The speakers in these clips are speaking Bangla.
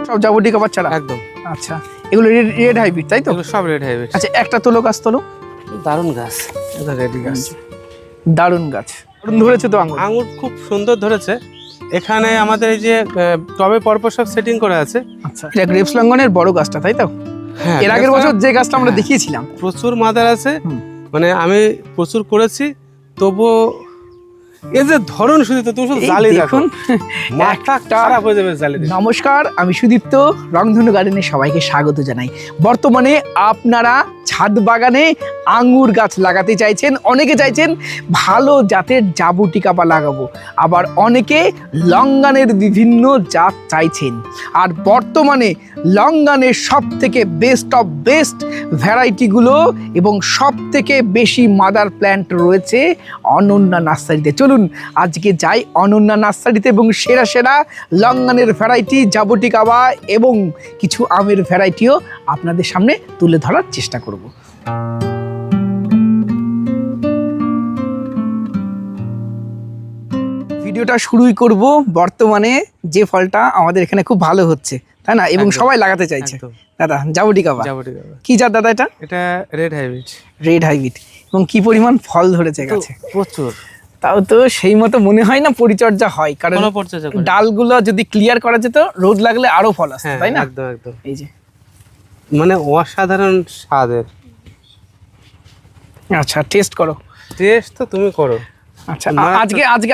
সব জাবুটি কাবার চারা একদম। আচ্ছা, এগুলো রেড হাইব্রিড তাই তো? এগুলো সব রেড হাইব্রিড। আচ্ছা, একটা তোলো গাছ তোলো। দারুণ গাছ, এটা রেডি গাছ, দারুণ গাছ, দারুণ ধরেছে তো আঙুর। আঙুর খুব সুন্দর ধরেছে। এখানে আমাদের এই যে টবে পরপর সব সেটিং করা আছে। আচ্ছা, এটা গ্রেপস লঙ্ঘনের বড় গাছটা তাই তো? হ্যাঁ, এর আগের বছর যে গাছটা আমরা দেখিয়েছিলাম প্রচুর মাদার আছে, মানে আমি প্রচুর করেছি, তবুও এই যে ধরন শুধু তো তুমি শুধু জালি দেখুন, মাথা খারাপ হয়ে যাবে জালি দেখে। নমস্কার, আমি সুদীপ্ত, রংধনু গার্ডেনে সবাইকে স্বাগত জানাই। বর্তমানে আপনারা ছাদ বাগানে আঙ্গুর গাছ লাগাতে চাইছেন, অনেকে চাইছেন ভালো জাতের জাবুটি কাবা লাগাবো, আবার অনেকে লঙ্গানের বিভিন্ন জাত চাইছেন। আর বর্তমানে লঙ্গানের সব থেকে বেস্ট অফ বেস্ট ভ্যারাইটিগুলো এবং সব থেকে বেশি মাদার প্ল্যান্ট রয়েছে অনন্যা নার্সারিতে। চলুন আজকে যাই অনন্যা নার্সারিতে এবং সেরা সেরা লঙ্গানের ভ্যারাইটি, জাবুটি কাবা এবং কিছু আমের ভ্যারাইটিও আপনাদের সামনে তুলে ধরার চেষ্টা করব। ভিডিওটা শুরুই করব বর্তমানে যে ফলটা আমাদের এখানে খুব ভালো হচ্ছে, তাই না? এবং সবাই লাগাতে চাইছে। দাদা, জাবুটি কাবা কি জাত দাদা? এটা রেড হাইব্রিড। Red hybrid. এবং কি পরিমাণ ফল ধরেছে গাছে? প্রচুর। তাও তো সেই মতো মনে হয় না পরিচর্যা হয়, কারণ ডালগুলো যদি ক্লিয়ার করা যেত, রোদ লাগলে আরো ফল আসতো, তাই না? একদম একদম। এই যে মানে অসাধারণ স্বাদের। আচ্ছা, টেস্ট করো। টেস্ট তো তুমি করো। আচ্ছা,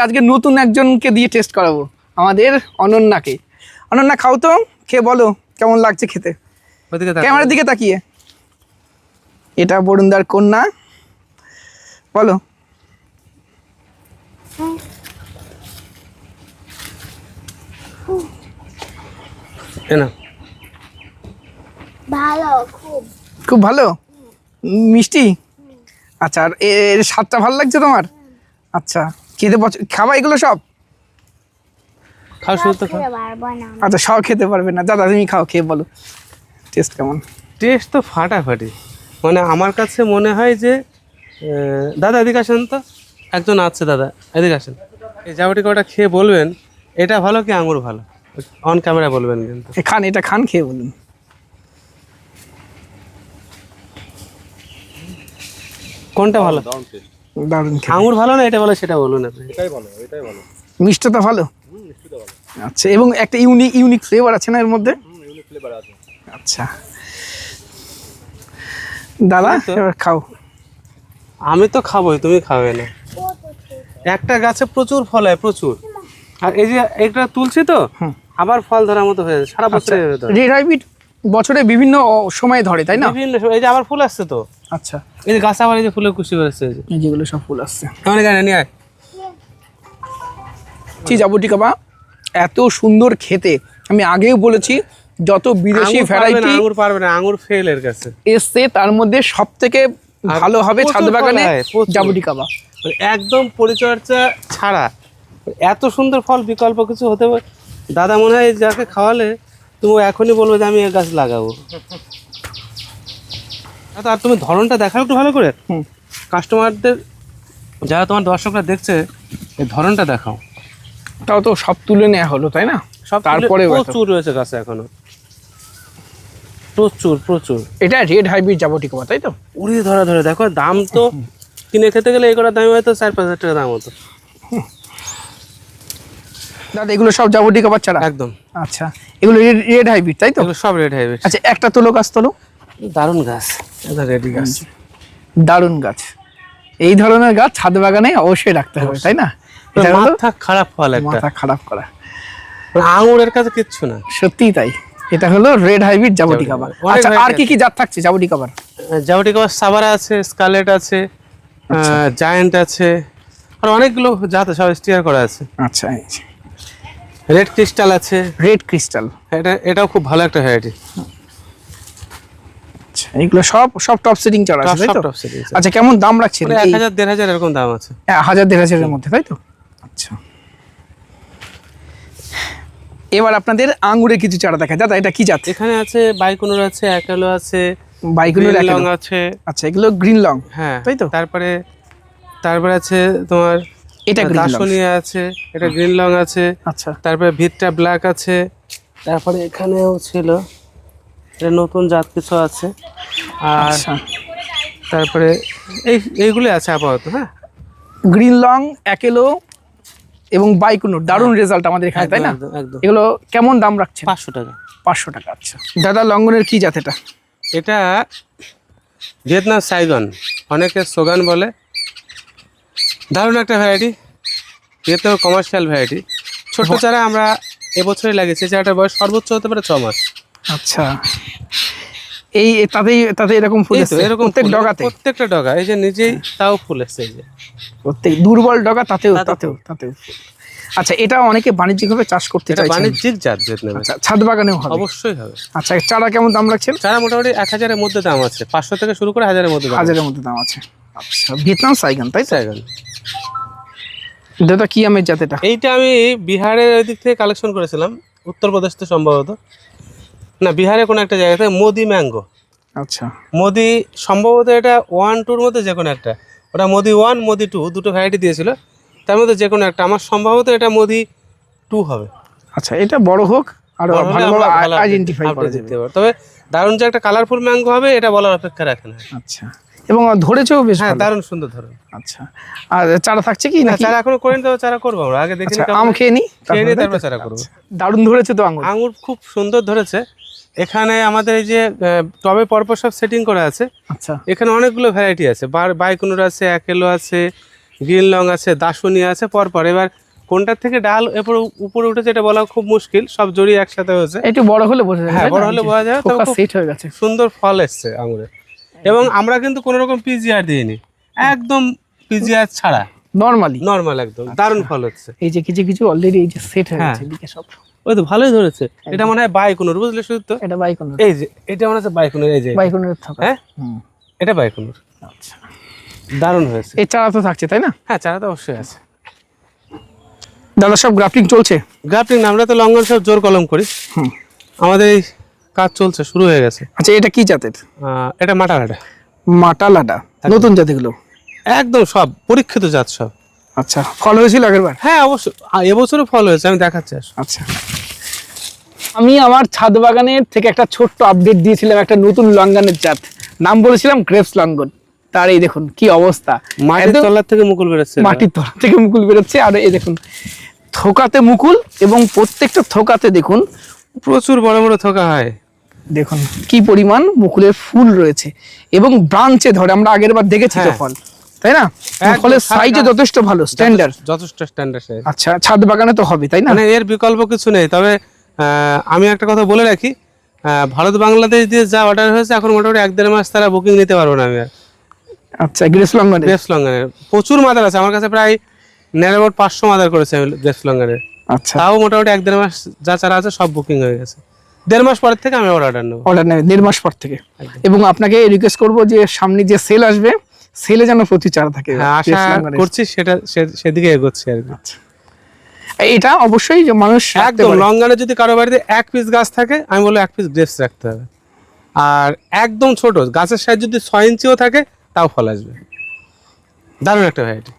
আজকে নতুন একজনকে দিয়ে টেস্ট করাবো, আমাদের অনন্যাকে। অনন্যা, খাও তো, খেয়ে বলো কেমন লাগছে খেতে। ক্যামেরার দিকে তাকিয়ে। এটা বরুণদার কন্যা, বলো। ভালো, খুব ভালো, মিষ্টি। আচ্ছা, আর এর স্বাদটা ভালো লাগছে তোমার? আচ্ছা, খেতে খাবা এগুলো সব? খাও শুধু তো খাও। আচ্ছা, সব খেতে পারবে না। দাদা তুমি খাও, খেয়ে বলো টেস্ট কেমন। টেস্ট তো ফাটাফাটি, মানে আমার কাছে মনে হয় যে দাদা এদিকে আসেন তো, একজন আছে, দাদা এদিকে আসেন। এই জাবুটি কাবাটা খেয়ে বলবেন এটা ভালো কি আঙুর ভালো, অন ক্যামেরা বলবেন কিন্তু। খান, এটা খান, খেয়ে বলুন। কোনটা ভালো? দারুণ। আঙুর ভালো না এটা ভালো, সেটা বলুন আপনি। এটাই ভালো, এটাই ভালো। মিষ্টিটা ভালো? মিষ্টিটা ভালো। আচ্ছা, এবং একটা ইউনিক ফ্লেভার আছে না এর মধ্যে? ইউনিক ফ্লেভার আছে। আচ্ছা দাদা, এবার খাও। আমি তো খাবোই, তুমি খাবে না। একটা গাছে প্রচুর ফল হয়, প্রচুর। আর এই যে এটা তুলছি তো, আবার ফল ধরার মতো হয়ে যায় সারা বছর। রেড হাইব্রিড বছরে বিভিন্ন সময় ধরে, তাই না? বিভিন্ন সময়। এই যে আবার ফুল আসছে তো। আচ্ছা, এই যে গাছ আবার এই যে ফুলের কুশি করেছে, এই যেগুলো সব ফুল আসছে। আমার গানে নিয়ে আয়। জাবুটি কাবা এত সুন্দর খেতে, আমি আগেও বলেছি, যত বিদেশি ভ্যারাইটি আঙুর পারবে না, আঙুর ফেল এর কাছে এসছে, তার মধ্যে সব থেকে ভালো হবে ছাদ বাগানে জাবুটি কাবা। একদম পরিচর্যা ছাড়া এত সুন্দর ফল, বিকল্প কিছু হতে পারে? দাদা মনে হয় যাকে খাওয়ালে তুমি এখনই বলবে যে আমি এই গাছ লাগাবো। আর তুমি ধরনটা দেখাও একটু ভালো করে, কাস্টমারদের, যারা তোমার দর্শকরা দেখছে, এই ধরনটা দেখাও। তাও তো সব তুলে নেওয়া হলো, তাই না? সব তারপরে প্রচুর রয়েছে গাছে এখনো, প্রচুর প্রচুর। এটা রেড হাইব্রিড জাবুটি কাবা, তাই তো? উড়ি ধরা ধরে দেখো, দাম তো কিনে খেতে গেলে এই কটার দাম হয়তো 4-5 হাজার টাকা দাম হতো। দাদা, এগুলো সব জাবুটি কাবার চারা? একদম। আচ্ছা, এগুলো রেড হাইব্রিড তাই তো? এগুলো সব রেড হাইব্রিড। আচ্ছা, একটা তোলো গাছ তোলো। দারুণ গাছ, এটা রেডি গাছ, দারুণ গাছ। এই ধরনের গাছ ছাদ বাগানে অবশ্যই রাখতে হবে, তাই না? মাথা খারাপ ফল, একটা মাথা খারাপ করা, আঙুরের কাছে কিচ্ছু না, সত্যিই তাই। এটা হলো রেড হাইব্রিড জাবুটি কাবা। আচ্ছা, আর কি জাত থাকছে জাবুটি কাবার? জাবুটি কাবার সাবারা আছে, স্কারলেট আছে, জায়ান্ট আছে, আর অনেকগুলো জাত সব স্টিয়ার করা আছে। আচ্ছা, রেড ক্রিস্টাল আছে। রেড ক্রিস্টাল, এটাও খুব ভালো একটা ভ্যারাইটি। আচ্ছা, এগুলো সব টপ সেটিং চারা আছে, তাই তো? আচ্ছা, কেমন দাম রাখছেন? 1000-1500 এরকম দাম আছে। 1000-1500 এর মধ্যে, তাই তো? আচ্ছা, এবার আপনাদের আঙ্গুরের কিছু চারা দেখায়। দাদা, এটা কি জাত? এখানে আছে বাইকুনুর আছে, অ্যাকালো আছে, বাইকুনুর লং আছে। আচ্ছা, এগুলো গ্রিন লং, হ্যাঁ, তাই তো? তারপরে আছে তোমার এটা গ্রিন লং দাসনিয়া আছে, এটা গ্রিন লং আছে। আচ্ছা, তারপরে ভিটটা ব্ল্যাক আছে, তারপরে এখানেও ছিল, এটা নতুন জাত কিছু আছে। আর আচ্ছা, তারপরে এইগুলি আছে আপাতত। হ্যাঁ, গ্রিন লং, একেলো এবং বাইকুনুর দারুণ রেজাল্ট আমাদের এখানে, তাই না? একদম একদম। এগুলো কেমন দাম রাখছেন? 500 টাকা। 500 টাকা। আচ্ছা দাদা, লঙ্ঘনের কি জাত এটা? এটা ভিয়েতনাম সাইগন, অনেকে সোগান বলে। দারুণ একটা ভ্যারাইটি, ভিয়েতনাম কমার্শিয়াল ভ্যারাইটি। ছোট চারা আমরা এবছরই লাগিয়েছি। চারাটার বয়স সর্বোচ্চ হতে পারে 6 মাস। আচ্ছা, এই তাতে এরকম ফুল এই তো এসছে এরকম প্রত্যেক ফুল, ডগাতে? প্রত্যেকটা ডগা, এই যে নিজেই তাও ফুল এসছে, এই যে প্রত্যেক দুর্বল ডগা তাতেও তাতেও তাতেও ফুল। আচ্ছা, এটা অনেকে বাণিজ্যিকভাবে চাষ করতে এটা চাইছেন? বাণিজ্যিক জাত ভিয়েতনামে। আচ্ছা, ছাদ বাগানেও হবে? অবশ্যই হবে। আচ্ছা, চারা কেমন দাম রাখছেন? চারা মোটামুটি 1000-এর মধ্যে দাম আছে, 500 থেকে শুরু করে 1000-এর মধ্যে দাম আছে। 1000-এর মধ্যে দাম আছে। আচ্ছা, ভিয়েতনাম সাইগন, তাই তো? সাইগন। দাদা কি আমের জাত এটা? এইটা আমি বিহারের ওই দিক থেকে কালেকশন করেছিলাম, উত্তরপ্রদেশ তো সম্ভবত, না বিহারে কোনো একটা জায়গা থেকে। মোদি ম্যাঙ্গো। আচ্ছা, মোদি সম্ভবত এটা 1-2-র মধ্যে যে কোনো একটা, ওটা মোদি 1 মোদি 2 দুটো ভ্যারাইটি দিয়েছিল, তার মধ্যে যে কোনো একটা। আমার সম্ভবত এটা মোদি 2 হবে। আচ্ছা, এটা বড় হোক আর বড় হলে ভালোভাবে আমরা ভালো আইডেন্টিফাই করা update যাবে। দিতে পারবো। তবে দারুণ যে একটা কালারফুল ম্যাঙ্গো হবে এটা বলার অপেক্ষা রাখে না। আচ্ছা, এবং ধরেছেও বেশ হ্যাঁ, ভালো। দারুণ সুন্দর ধরুন। আচ্ছা, আর চারা থাকছে কি না, নাকি? চারা এখনো করিনি, তবে চারা করবো আমরা। আগে দেখি আচ্ছা, আম খেয়ে নি, খেয়ে নিয়ে তাই তারপর তো? চারা করবো। দারুণ ধরেছে তো আঙুর। আঙুর খুব সুন্দর ধরেছে। এখানে আমাদের এই যে টবে পরপর সব সেটিং করা আছে, আচ্ছা, এখানে অনেকগুলো ভ্যারাইটি আছে। বাইকুনুর আছে, একেলো আছে, গ্রিন লং আছে, দাসুনি আছে পরপর। এবার কোনটার থেকে ডাল এরপর উপরে উঠেছে এটা বলা খুব মুশকিল, সব জড়িয়ে একসাথে হয়েছে। একটু বড় হলে বোঝা যাবে। হ্যাঁ, তাই না? বড় হলে বোঝা যাবে, তবে ফোকাস খুব সেট হয়ে গেছে। সুন্দর ফল এসছে আঙুরে। এবং আমরা কিন্তু কোনো রকম পিজিআর দিইনি, একদম পিজিআর ছাড়া নরমালি নর্মাল, একদম দারুণ ফল হচ্ছে। এই যে কিছু অলরেডি এই যে সেট হয়ে হ্যাঁ। গেছে এদিকে সব। ওই তো ভালোই ধরেছে। এটা মনে হয় বাইকুনুর, বুঝলে শুধু তো। এটা বাইকুনুর। এই যে এটা মনে হচ্ছে বাইকুনুর, এই যে বাইকুনুর থাকা। হ্যাঁ, হুম। এটা বাইকুনুর। আচ্ছা, দারুণ হয়েছে। এই চারা তো থাকছে, তাই না? হ্যাঁ, চারা তো অবশ্যই আছে। দাদা সব গ্রাফটিং চলছে? গ্রাফটিং না, আমরা তো লঙ্ঘন সব জোর কলম করি। হুম। আমাদের এই কাজ চলছে, শুরু হয়ে গেছে। আচ্ছা, এটা কি জাতের? এটা মাটালাটা, মাটালাডা, নতুন জাতিগুলো? একদম সব পরীক্ষিত জাত সব। আচ্ছা, ফল হয়েছিল আগের বার? হ্যাঁ অবশ্যই, এবছরও ফল হয়েছে, আমি দেখাচ্ছি। আচ্ছা, আমি আমার ছাদ বাগানের থেকে একটা ছোট্ট আপডেট দিয়েছিলাম, একটা নতুন লঙ্ঘনের জাত, নাম বলেছিলাম গ্রেপস লঙ্ঘন। তার এই দেখুন কি অবস্থা, মাটির একদম তলার থেকে মুকুল বেরোচ্ছে। মাটির তলা থেকে মুকুল বেরোচ্ছে। আর এই দেখুন থোকাতে মুকুল, এবং প্রত্যেকটা থোকাতে দেখুন প্রচুর বড় বড় থোকা হয়। দেখুন কি পরিমাণ মুকুলের ফুল রয়েছে, এবং ব্রাঞ্চে ধরে। আমরা আগের বার দেখেছি তো হ্যাঁ। ফল, তাই না? একদম ফলের সারা সাইজে গাছ। যথেষ্ট ভালো, স্ট্যান্ডার্ড। যথেষ্ট স্ট্যান্ডার্ড সাইজ। আচ্ছা, ছাদ বাগানে তো হবে, তাই না? মানে এর বিকল্প কিছু নেই। তবে আমি একটা কথা বলে রাখি, ভারত বাংলাদেশ দিয়ে যা অর্ডার হয়েছে এখন মোটামুটি 1-1.5 মাস তারা বুকিং নিতে পারবো না আমি আর। আচ্ছা, গ্রেপস লঙ্ঘনের গ্রেপস লঙ্ঘনের প্রচুর মাদার আছে আমার কাছে, প্রায় নেড়াবোট 500 মাদার করেছে আমি গ্রেপস লঙ্ঘনের। আচ্ছা, তাও মোটামুটি 1-1.5 মাস যা চারা আছে সব বুকিং হয়ে গেছে। 1.5 মাস পরের থেকে আমি অর্ডার নেবো। অর্ডার নেবে 1.5 মাস পর থেকে। এবং আপনাকে রিকোয়েস্ট করবো যে সামনে যে সেল আসবে, সেলে যেন প্রচুর চারা থাকে। হ্যাঁ, আশা গ্রেপস লঙ্ঘনের। করছি সেদিকে এগোচ্ছি আর কি। আচ্ছা, এটা অবশ্যই যে মানুষ রাখতে একদম পারে। লঙ্ঘনে যদি কারো বাড়িতে 1 পিস গাছ থাকে, আমি বলবো 1 পিস গ্রেপস রাখতে হবে। আর একদম ছোট গাছের সাইজ যদি 6 ইঞ্চিও থাকে তাও ফল আসবে। দারুণ একটা ভ্যারাইটি।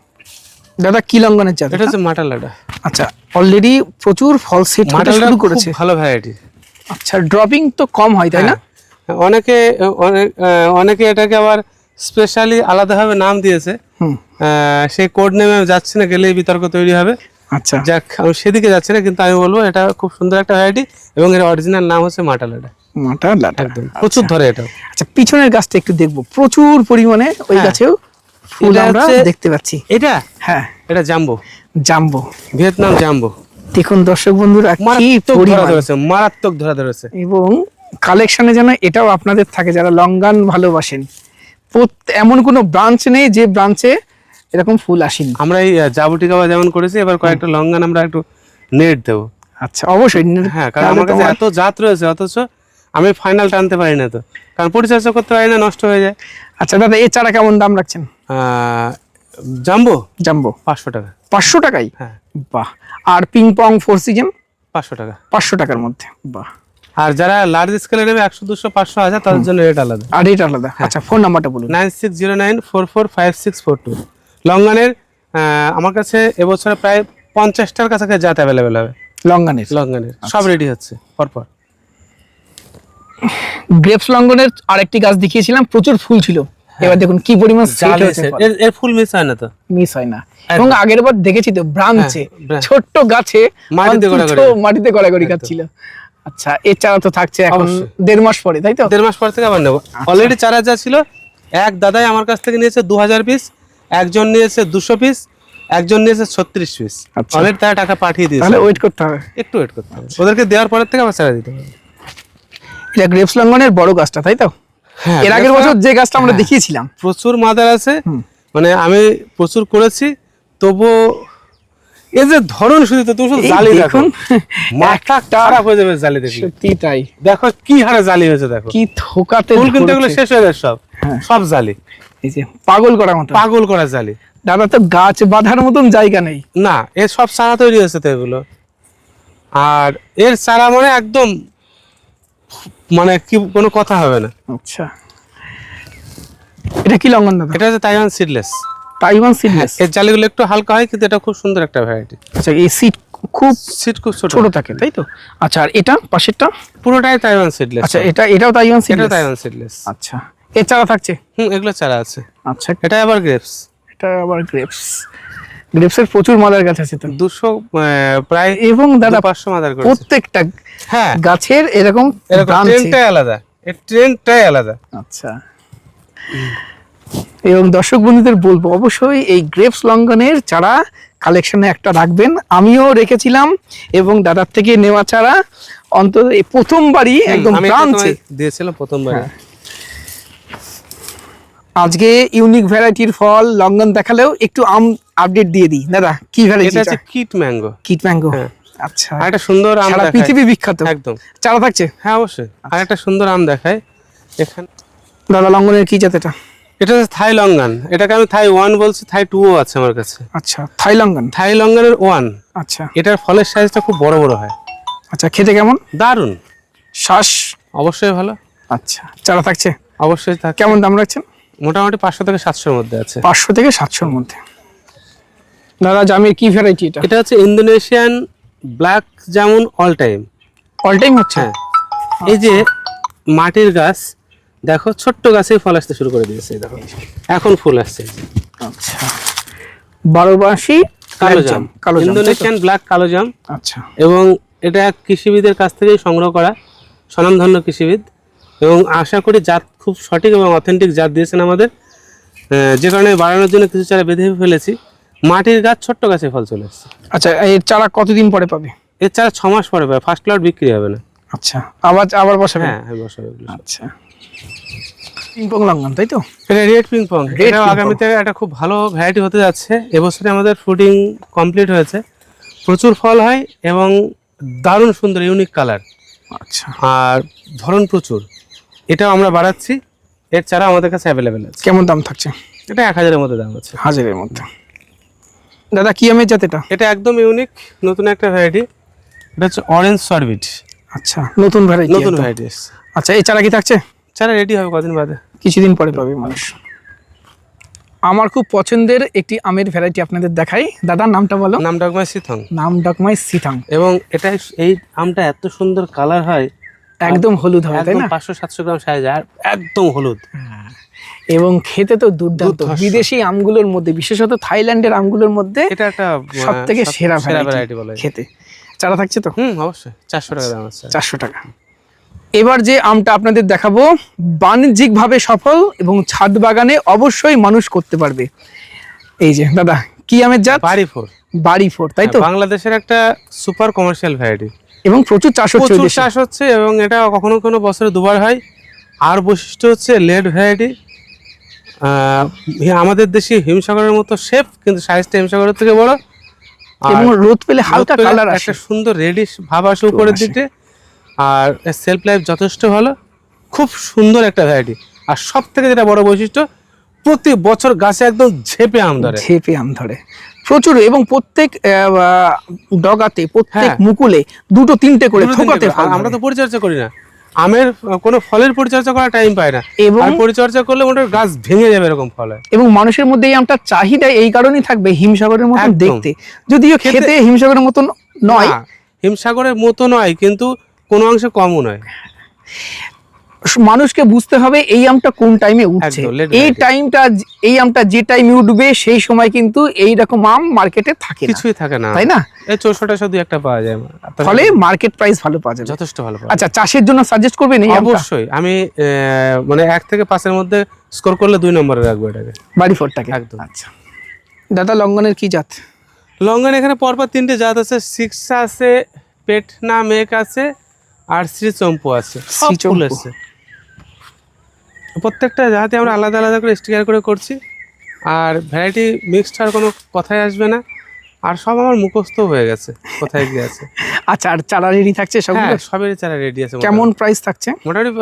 দাদা কি লঙ্ঘনের চারা? এটা হচ্ছে মাটালাটা। আচ্ছা, অলরেডি প্রচুর ফল সেট হতে মাটালাটা শুরু খুব করেছে। ভালো ভ্যারাইটি। আচ্ছা, ড্রপিং তো কম হয়, তাই না? হ্যাঁ, অনেকে এটাকে আবার স্পেশালি আলাদাভাবে নাম দিয়েছে। হুম। সেই কোড নেমে আমি যাচ্ছি না, গেলেই বিতর্ক তৈরি হবে। আচ্ছা, যাক, আমি সেদিকে যাচ্ছি না, কিন্তু আমি বলবো এটা খুব সুন্দর একটা ভ্যারাইটি, এবং এর অরিজিনাল নাম হচ্ছে মাটালাটা। মাটালাটা একদম প্রচুর ধরে এটা। আচ্ছা, পিছনের গাছটা একটু দেখবো, প্রচুর পরিমাণে ওই হ্যাঁ। গাছেও ফুল এটা আমরা হচ্ছে- দেখতে পাচ্ছি। এটা হ্যাঁ, এটা জাম্বো, জাম্বো। Vietnam jumbo. দেখুন দর্শক বন্ধুরা কি মারাত্মক ধরা পরিমাণ, ধরেছে, মারাত্মক ধরা ধরেছে। এবং কালেকশনে যেন এটাও আপনাদের থাকে যারা লঙ্ঘন ভালোবাসেন। এমন কোনো ব্রাঞ্চ নেই যে ব্রাঞ্চে এরকম ফুল আসেনি। আমরা এই জাবুটি কাবা যেমন করেছি, এবার কয়েকটা লঙ্ঘন আমরা একটু নেট দেবো। আচ্ছা, অবশ্যই। হ্যাঁ, কারণ তাহলে আমার কাছে তোমার- এত জাত রয়েছে, অথচ আমি ফাইনাল টানতে পারি না তো, কারণ পরিচর্যা করতে পারি না, নষ্ট হয়ে যায়। আচ্ছা দাদা, এই চারা কেমন দাম রাখছেন? জাম্বো জাম্বো 500 টাকা। 500 টাকাই? হ্যাঁ, বাহ। আর পিং পং 4 সিজন 500 টাকা। 500 টাকার মধ্যে? বাহ। আর যারা লার্জ স্কেলে নেবে 100, 200, 500, 1000, তাদের জন্য রেট আলাদা। আর এটা আলাদা? আচ্ছা, ফোন নাম্বারটা বলুন। 9609445642। লঙ্ঘনের আমার কাছে এবছরে প্রায় 50টার কাছাকাছি জাত অ্যাভেলেবেল হবে। লঙ্গানের লঙ্ঘনের সব রেডি হচ্ছে পরপর। গ্রেপস লঙ্গনের আরেকটি গাছ দেখিয়েছিলাম, প্রচুর ফুল ছিল। এবার দেখুন কি পরিমাণ সেট হয়েছে, এর ফুল মিস হয় না তো, মিস হয় না। এবং আগের বার দেখেছি তো ব্রাঞ্চে branch। ছোট্ট গাছে মাটিতে অন্তত গড়াগড়ি। মাটিতে গড়াগড়ি খাচ্ছিল। আচ্ছা, এর চারা তো থাকছে এখন অবশ্যই। 1.5 মাস পরে, তাই তো? 1.5 মাস পর থেকে আবার নেবো। অলরেডি চারা যা ছিল, এক দাদাই আমার কাছ থেকে নিয়েছে 2000 পিস, একজন নিয়েছে 200 পিস, একজন নিয়েছে 36 পিস। আচ্ছা। অলরেডি তারা টাকা পাঠিয়ে দিয়েছে। তাহলে ওয়েট করতে হবে। একটু ওয়েট করতে হবে, ওদেরকে দেওয়ার পরের থেকে আবার চারা দিতে হবে। এটা গ্রেপস লঙ্গনের বড় গাছটা, তাই তো? হ্যাঁ, এর আগের বছর যে গাছটা আমরা দেখিয়েছিলাম, প্রচুর মাদার আছে, মানে আমি প্রচুর করেছি, তবু এই যে ধরন শুধু তো, তুমি শুধু এই জালি দেখুন, দেখুন, মাথা খারাপ হয়ে যাবে জালি দেখি। সত্যি তাই। দেখো কি হারে জালি হয়েছে, দেখো কি থোকাতে ফুল কিন্তু এগুলো ধরেছে। শেষ হয়ে যাবে সব, হ্যাঁ। সব জালি, এই যে পাগল করার মতো। পাগল করা জালি। দাদা তো গাছ বাঁধার মতন জায়গা নেই। না, এর সব চারা তৈরি হয়েছে তো এগুলো। আর এর চারা মানে একদম, মানে কি কোনো কথা হবে না। আচ্ছা, এটা কি লঙ্গন দাদা? এটা হচ্ছে তাইওয়ান সিডলেস। Taiwan seedless. এর জালিগুলো একটু হালকা হয়, কিন্তু এটা খুব সুন্দর একটা ভ্যারাইটি। আচ্ছা, এই সিড খুব সিড খুব ছোট ছোট থাকে, তাই তো? আচ্ছা, আর এটা পাশেরটা? পুরোটাই তাইওয়ান সিডলেস। আচ্ছা, এটাও তাইওয়ান এটা সিডলেস। Taiwan seedless. আচ্ছা, এর চারা থাকছে? এগুলো চারা আছে। আচ্ছা, এটা আবার গ্রেপস। এটা আবার গ্রেপস। গ্রেপসের প্রচুর মাদার গাছ আছে তো। 200 প্রায় এবং দাদা 500 মাদার করেছে। প্রত্যেকটা হ্যাঁ, গাছের এরকম এরকম branch এ- ট্রেনটাই আলাদা, এর ট্রেনটাই আলাদা। আচ্ছা, এবং দর্শক বন্ধুদের বলবো অবশ্যই এই গ্রেপস লঙ্গনের চারা কালেকশনে একটা রাখবেন। আমিও রেখেছিলাম, এবং দাদার থেকে নেওয়া চারা অন্তত এই প্রথমবারই একদম আমি এটা ব্রাঞ্চে তোমায় দিয়েছিলাম প্রথমবার। হ্যাঁ। আজকে ইউনিক ভ্যারাইটির ফল লঙ্গন দেখালেও একটু আম আপডেট দিয়ে দিই দাদা, কি ভ্যারাইটি? এটা হচ্ছে কিট ম্যাঙ্গো। Kit mango. হ্যাঁ। আচ্ছা, আর একটা সুন্দর আম সারা দেখায়। পৃথিবী বিখ্যাত। একদম। চারা থাকছে? হ্যাঁ, অবশ্যই। আর একটা সুন্দর আম দেখায় এখানে। দাদা লঙ্গনের কি জাত এটা? এটা হচ্ছে থাই লঙ্গান। এটাকে আমি থাই 1 বলছি, থাই 2 ও আছে আমার কাছে। আচ্ছা, থাই লঙ্গন। থাই লঙ্গানের 1। আচ্ছা এটার ফলের সাইজটা খুব বড় বড় হয়। আচ্ছা, খেতে কেমন? দারুণ, শ্বাস? অবশ্যই ভালো। আচ্ছা, চারা থাকছে? অবশ্যই থাকে। কেমন দাম রাখছেন? মোটামুটি 500 থেকে 700-র মধ্যে আছে। 500 থেকে 700-র মধ্যে। দাদা জামের কি ভ্যারাইটি এটা? এটা হচ্ছে Indonesian black jamun all time. All time হচ্ছে? হ্যাঁ, এই যে মাটির গাছ, দেখো ছোট্ট গাছে ফল আসতে শুরু করে দিয়েছে, দেখো এখন ফুল আসছে। আচ্ছা, 12 মাসি কালো জাম, কালো জাম, ইন্দোনেশিয়ান ব্ল্যাক কালো জাম। আচ্ছা, এবং এটা কৃষিবিদের কাছ থেকেই সংগ্রহ করা, স্বনামধন্য কৃষিবিদ, এবং আশা করি জাত খুব সঠিক এবং অথেন্টিক জাত দিয়েছেন আমাদের, যে কারণে বাড়ানোর জন্য কিছু চারা বেঁধে ফেলেছি। মাটির গাছ, ছোট্ট গাছে ফল চলে এসছে। আচ্ছা, এর চারা কতদিন পরে পাবে? এর চারা 6 মাস পরে পাবে, ফার্স্ট লট বিক্রি হবে না। আচ্ছা, আবার বসাবে? হ্যাঁ, বসাবে এগুলো সব। আচ্ছা, পিংপং লঙ্গন, তাই তো? এটা রেড পিংপং। Red এটা ping pong। আগামীতে একটা খুব ভালো ভ্যারাইটি হতে যাচ্ছে। এবছরে আমাদের ফ্রুটিং কমপ্লিট হয়েছে, প্রচুর ফল হয় এবং দারুণ সুন্দর ইউনিক কালার, আচ্ছা, আর ধরন প্রচুর। এটাও আমরা বাড়াচ্ছি, এর চারা আমাদের কাছে অ্যাভেলেবেল আছে। কেমন দাম থাকছে? এটা 1000-এর মধ্যে দাম আছে। 1000-এর মধ্যে। দাদা কি আমের জাত এটা? এটা একদম ইউনিক, নতুন একটা ভ্যারাইটি। এটা হচ্ছে অরেঞ্জ সরবিট, আচ্ছা, নতুন ভ্যারাইটি। নতুন ভ্যারাইটি। আচ্ছা, এই চারা কি থাকছে? চারা রেডি হবে কদিন বাদে, কিছুদিন পরে পাবে মানুষ। আমার খুব পছন্দের একটি আমের ভ্যারাইটি আপনাদের দেখাই। দাদার নামটা বলো। নাম ডগমাই সিথং। নাম ডকমাই সিথাং। এবং এটা, এই আমটা এত সুন্দর কালার হয়, একদম হলুদ হয়, তাই একদম না? 500-700 গ্রাম সাইজ, আর একদম হলুদ। এবং খেতে তো দুর্দান্ত। দুর্ধর্ষ। বিদেশি আমগুলোর মধ্যে, বিশেষত থাইল্যান্ডের আমগুলোর মধ্যে এটা একটা সব থেকে সেরা ভ্যারাইটি ভ্যারাইটি বলে। খেতে। চারা থাকছে তো? অবশ্যই 400 টাকা দাম আছে। 400 টাকা। এবার যে আমটা আপনাদের দেখাবো বাণিজ্যিকভাবে সফল এবং ছাদ বাগানে অবশ্যই মানুষ করতে পারবে। এই যে দাদা, কি আমের জাত? বাড়ি 4। বাড়ি 4, তাই তো? বাংলাদেশের একটা সুপার কমার্শিয়াল ভ্যারাইটি, এবং প্রচুর চাষ হচ্ছে প্রচুর ওই দেশে। চাষ হচ্ছে, এবং এটা কখনো কোনো বছরে 2বার হয়। আর বৈশিষ্ট্য হচ্ছে লেড ভ্যারাইটি। আমাদের দেশে হিমসাগরের মতো শেপ, কিন্তু সাইজটা হিমসাগরের থেকে বড়। আর এবং রোদ পেলে হালকা রোদ পেলে কালার আসে। একটা সুন্দর রেডিশ ভাব আসে উপরের আসে। দিকে। আর এর সেলফ লাইফ যথেষ্ট ভালো, খুব সুন্দর একটা ভ্যারাইটি। আর সব থেকে যেটা বড় বৈশিষ্ট্য, প্রতি বছর গাছে একদম ঝেপে আম ধরে। ঝেপে আম ধরে প্রচুর, এবং প্রত্যেক ডগাতে, প্রত্যেক হ্যাঁ। মুকুলে 2-3টে করে দুটো থোকাতে তিনটে ফল আমরা ধরে। তো পরিচর্যা করি না, আমের কোনো ফলের পরিচর্যা করার টাইম পায় না, এবং আর পরিচর্যা করলে মোটামুটি গাছ ভেঙে যাবে এরকম ফল হয়। এবং মানুষের মধ্যে এই আমটার চাহিদা এই কারণেই থাকবে হিমসাগরের মতন একদম। দেখতে, যদিও খেতে হিমসাগরের মতন নয়, না, হিমসাগরের মতো নয়, কিন্তু কোনো অংশে কমও নয়। মানুষকে বুঝতে হবে এই আমটা কোন টাইমে উঠছে, একদম, late এই variety। টাইমটা, এই আমটা যে টাইমে উঠবে সেই সময় কিন্তু এই রকম আম মার্কেটে থাকে না, কিছুই থাকে না, তাই না? এই 64 দুই একটা পাওয়া যায়, ফলে মার্কেট প্রাইস ভালো পাওয়া যাবে। যথেষ্ট ভালো পাওয়া আচ্ছা, চাষের জন্য সাজেস্ট করবেন এই যায়। আমটা? অবশ্যই আমি মানে 1 থেকে 5-এর মধ্যে স্কোর করলে 2 নম্বরে রাখবো এটাকে, বাড়ি ফোরটাকে। একদম। আচ্ছা দাদা, লঙ্ঘনের কি জাত? লঙ্ঘন এখানে পরপর 3টে জাত আছে, সিক্সা আছে, পেটনা মেক আছে, আর শ্রীচম্পু আছে। সব ফুল শ্রীচম্পু। এসছে, প্রত্যেকটা জাতে আমরা আলাদা আলাদা করে স্টিকার করে করছি, আর ভ্যারাইটি মিক্সড আর কোনো কথাই আসবে না, আর সব আমার মুখস্থ হয়ে গেছে কোথায় কি আছে। আচ্ছা, আর চারা রেডি থাকছে সবগুলো? হ্যাঁ, সবেরই চারা রেডি আছে। কেমন প্রাইস থাকছে? মোটামুটি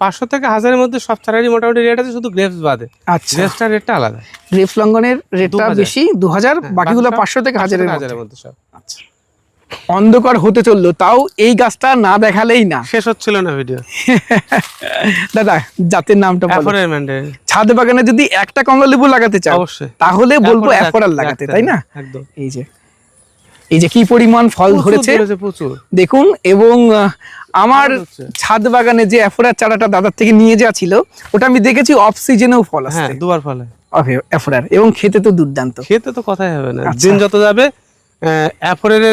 500 থেকে 1000-এর মধ্যে সব চারারই মোটামুটি রেট আছে, শুধু গ্রেপস বাদে। আচ্ছা, গ্রেপসটার রেটটা আলাদা। গ্রেপস লঙ্ঘনের রেটটা 2000 বেশি, 2000, বাকিগুলো 500 থেকে 1000-এর মধ্যে। 1000-এর মধ্যে সব। আচ্ছা, অন্ধকার হতে চললো, তাও এই গাছটা না দেখালেই না। শেষ হচ্ছিল না ভিডিও। দাদা, জাতের নামটা বলো। অ্যাফোরের ম্যান্ডে ছাদ বাগানে যদি একটা কমলা লেবু লাগাতে চাও অবশ্যই তাহলে বলবো অ্যাফোরাল অ্যাফোরাল লাগাতে, রাখতে তাই হবে, না? একদম। এই যে কি পরিমাণ ফল প্রচুর ধরেছে প্রচুর। দেখুন। এবং আমার ভালো হচ্ছে। ছাদ বাগানে যে অ্যাফোরার চারাটা দাদার থেকে নিয়ে যাওয়া ছিল, ওটা আমি দেখেছি অফ সিজনেও ফল হ্যাঁ, আসছে। 2বার ফলে। অ্যাফোরার, এবং খেতে তো দুর্দান্ত। খেতে তো কথাই হবে না, আচ্ছা। দিন যত যাবে অ্যাফোরের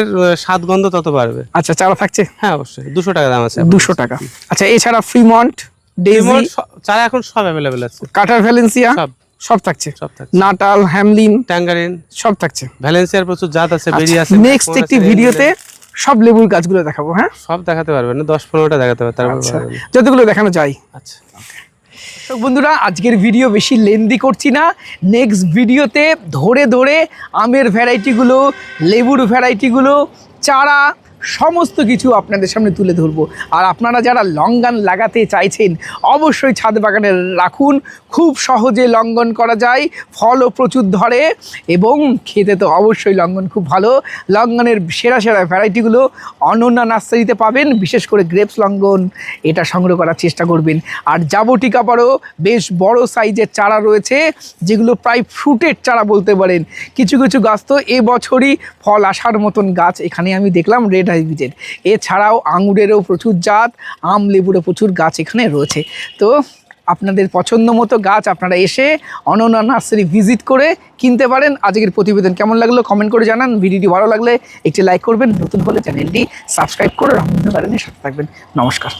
স্বাদ গন্ধ তত বাড়বে। আচ্ছা, চারা থাকছে হ্যাঁ, অবশ্যই 200 টাকা দাম আছে। 200 টাকা। আচ্ছা, এছাড়া ফ্রিমন্ট, ডেজি, রিমোট চারা এখন সব অ্যাভেলেবেল আছে, কাটার ভ্যালেন্সিয়া সব সব থাকছে, সব থাকছে। নাটাল, হ্যামলিন ট্যাঙ্গারিন, সব থাকছে। ভ্যালেন্সিয়ার প্রচুর জাত আছে, বেরি আছে। নেক্সট ম্যাকমোন একটি আছে, ভিডিওতে সব লেবুর গাছগুলো দেখাবো। হ্যাঁ, সব দেখাতে পারবেন না, 10-15টা দেখাতে পারবে, তারপর আচ্ছা, পারবেন না। যতগুলো দেখানো যায়। আচ্ছা, তো বন্ধুরা, আজকের ভিডিও বেশি লেন্দি করছি না। নেক্সট ভিডিওতে ধরে ধরে আমের ভ্যারাইটিগুলো, লেবুর ভ্যারাইটিগুলো, চারা, সমস্ত কিছু আপনাদের সামনে তুলে ধরবো। আর আপনারা যারা লঙ্ঘন লাগাতে চাইছেন অবশ্যই ছাদ বাগানে রাখুন, খুব সহজে লঙ্ঘন করা যায়, ফলও প্রচুর ধরে, এবং খেতে তো অবশ্যই লঙ্ঘন খুব ভালো। লঙ্ঘনের সেরা সেরা ভ্যারাইটিগুলো অনন্যা নার্সারিতে পাবেন, বিশেষ করে গ্রেপস লঙ্ঘন, এটা সংগ্রহ করার চেষ্টা করবেন। আর জাবটিকা পারও বেশ বড় সাইজের চারা রয়েছে, যেগুলো প্রায় ফ্রুটের চারা বলতে পারেন। কিছু কিছু গাছ তো এবছরই ফল আসার মতন গাছ এখানে আমি দেখলাম, রেড হাইব্রিডের। এছাড়াও আঙুরেরও প্রচুর জাত, আম লেবুরও প্রচুর গাছ এখানে রয়েছে। তো আপনাদের পছন্দ মতো গাছ আপনারা এসে অনন্যা নার্সারি ভিজিট করে কিনতে পারেন। আজকের প্রতিবেদন কেমন লাগলো কমেন্ট করে জানান। ভিডিওটি ভালো লাগলে একটি লাইক করবেন, নতুন হলে চ্যানেলটি সাবস্ক্রাইব করে রংধনু গার্ডেনের সাথে থাকবেন। নমস্কার।